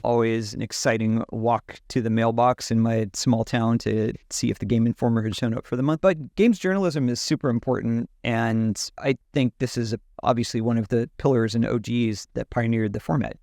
Always an exciting walk to the mailbox in my small town to see if the Game Informer had shown up for the month. But games journalism is super important, and I think this is obviously one of the pillars and OGs that pioneered the format.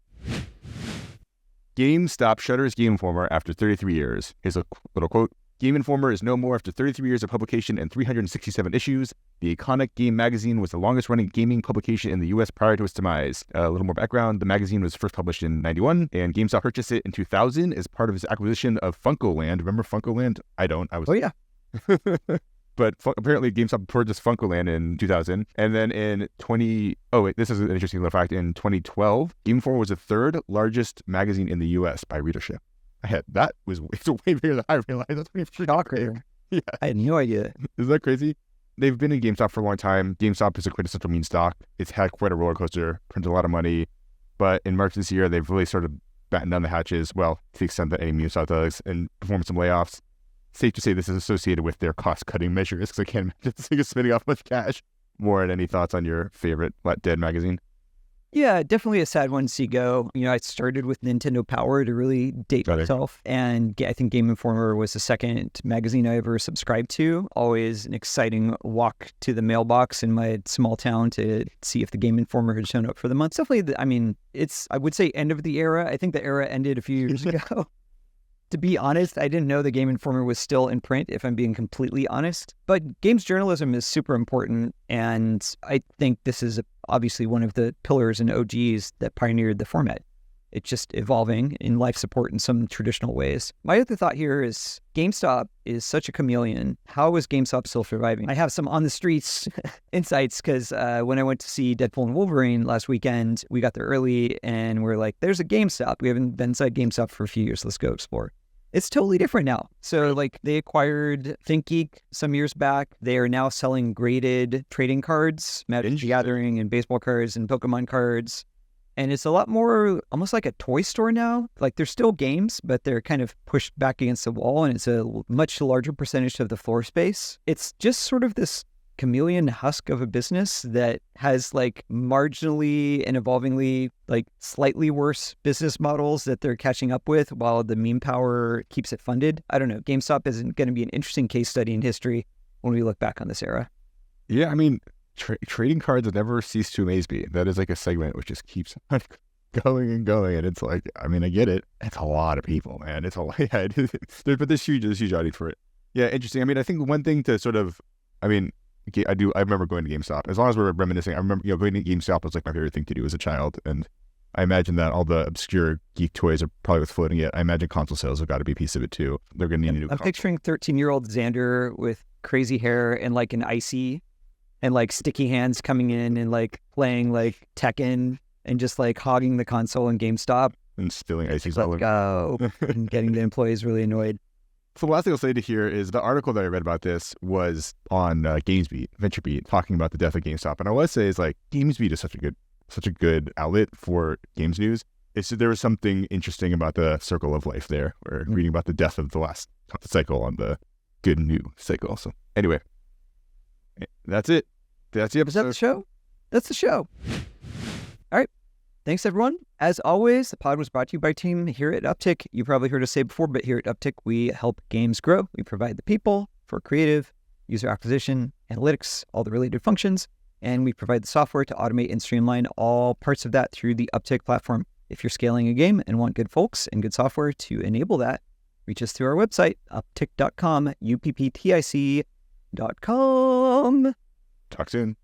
GameStop shutters Game Informer after 33 years. Here's a little quote. Game Informer is no more after 33 years of publication and 367 issues. The iconic game magazine was the longest-running gaming publication in the U.S. prior to its demise. A little more background. The magazine was first published in 91, and GameStop purchased it in 2000 as part of its acquisition of Funkoland. Remember Funkoland? I don't. Oh, yeah. But apparently GameStop purchased Funkoland in 2000. And then in this is an interesting little fact. In 2012, Game Informer was the third largest magazine in the U.S. by readership. It's way bigger than I realized. That's pretty shocker. Yeah. I had no idea. Isn't that crazy? They've been in GameStop for a long time. GameStop is a quintessential meme stock. It's had quite a roller coaster, printed a lot of money. But in March this year, they've really started batting down the hatches, well, to the extent that any meme stock does, and performing some layoffs. Safe to say this is associated with their cost-cutting measures, because I can't imagine this thing is spending off much cash. Warren, any thoughts on your favorite dead magazine? Yeah, definitely a sad one to see go. I started with Nintendo Power to really date myself. And I think Game Informer was the second magazine I ever subscribed to. Always an exciting walk to the mailbox in my small town to see if the Game Informer had shown up for the month. Definitely, I would say end of the era. I think the era ended a few years ago. To be honest, I didn't know the Game Informer was still in print, if I'm being completely honest. But games journalism is super important, and I think this is obviously one of the pillars and OGs that pioneered the format. It's just evolving in life support in some traditional ways. My other thought here is GameStop is such a chameleon. How is GameStop still surviving? I have some on the streets insights because when I went to see Deadpool and Wolverine last weekend, we got there early and we're like, there's a GameStop. We haven't been inside GameStop for a few years. Let's go explore. It's totally different now. So they acquired ThinkGeek some years back. They are now selling graded trading cards, Magic the Gathering and baseball cards and Pokemon cards. And it's a lot more almost like a toy store now. There's still games, but they're kind of pushed back against the wall and it's a much larger percentage of the floor space. It's just sort of this chameleon husk of a business that has marginally and evolvingly slightly worse business models that they're catching up with while the meme power keeps it funded. I don't know. GameStop is going to be an interesting case study in history when we look back on this era. Yeah, trading cards have never ceased to amaze me. That is a segment which just keeps on going and going. And it's I get it. It's a lot of people, man. It's a lot. Yeah, but there's huge audience for it. Yeah, interesting. I think one thing to sort of, I remember going to GameStop. As long as we're reminiscing, I remember going to GameStop was my favorite thing to do as a child. And I imagine that all the obscure geek toys are probably what's floating it. I imagine console sales have got to be a piece of it too. They're going to need a new console. Picturing 13-year-old Xander with crazy hair and an icy and sticky hands coming in and playing Tekken and just hogging the console in GameStop. And spilling ices all over. Go. And getting the employees really annoyed. So the last thing I'll say to here is the article that I read about this was on GamesBeat, VentureBeat, talking about the death of GameStop. And I want to say GamesBeat is such a good outlet for games news. There was something interesting about the circle of life there. We're reading about the death of the last cycle on the good new cycle. So anyway, that's it. That's the episode. Is that the show? That's the show. All right. Thanks, everyone. As always, the pod was brought to you by a team here at Uptick. You probably heard us say before, but here at Uptick, we help games grow. We provide the people for creative, user acquisition, analytics, all the related functions, and we provide the software to automate and streamline all parts of that through the Uptick platform. If you're scaling a game and want good folks and good software to enable that, reach us through our website, uptick.com, upptic.com. Talk soon.